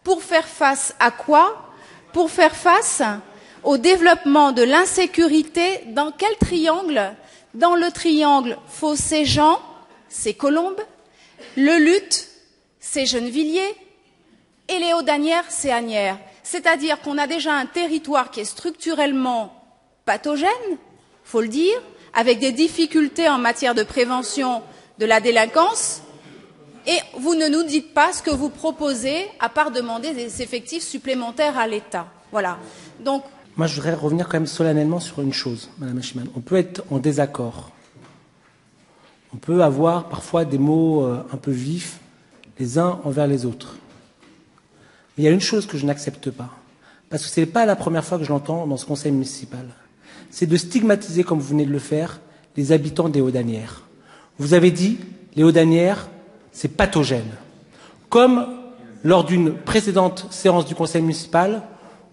Pour faire face à quoi? Pour faire face au développement de l'insécurité dans quel triangle? Dans le triangle Faux-Séjean, c'est Colombes, le Luth, c'est Gennevilliers, et les Hauts-d'Asnières, c'est Asnières. C'est-à-dire qu'on a déjà un territoire qui est structurellement pathogène, faut le dire, avec des difficultés en matière de prévention de la délinquance, et vous ne nous dites pas ce que vous proposez, à part demander des effectifs supplémentaires à l'État. Voilà. Donc, moi, je voudrais revenir quand même solennellement sur une chose, Madame Achiman. On peut être en désaccord. On peut avoir parfois des mots un peu vifs les uns envers les autres. Mais il y a une chose que je n'accepte pas, parce que ce n'est pas la première fois que je l'entends dans ce conseil municipal. C'est de stigmatiser, comme vous venez de le faire, les habitants des Hauts-d'Asnières. Vous avez dit, les Hauts-d'Asnières, c'est pathogène. Comme lors d'une précédente séance du conseil municipal,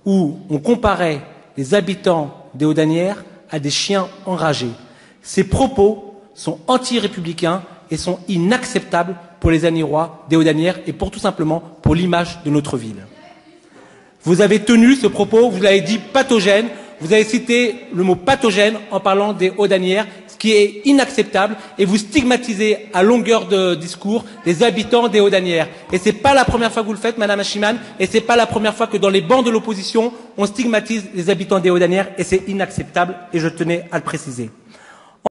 où on comparait les habitants des Hauts-d'Asnières à des chiens enragés. Ces propos sont anti-républicains et sont inacceptables pour les Asniérois des Hauts-d'Asnières et pour tout simplement pour l'image de notre ville. Vous avez tenu ce propos, vous l'avez dit pathogène, vous avez cité le mot pathogène en parlant des Hauts-d'Asnières, ce qui est inacceptable, et vous stigmatisez à longueur de discours les habitants des Hauts-d'Asnières. Et ce n'est pas la première fois que vous le faites, Madame Achiman, et ce n'est pas la première fois que dans les bancs de l'opposition, on stigmatise les habitants des Hauts-d'Asnières, et c'est inacceptable, et je tenais à le préciser.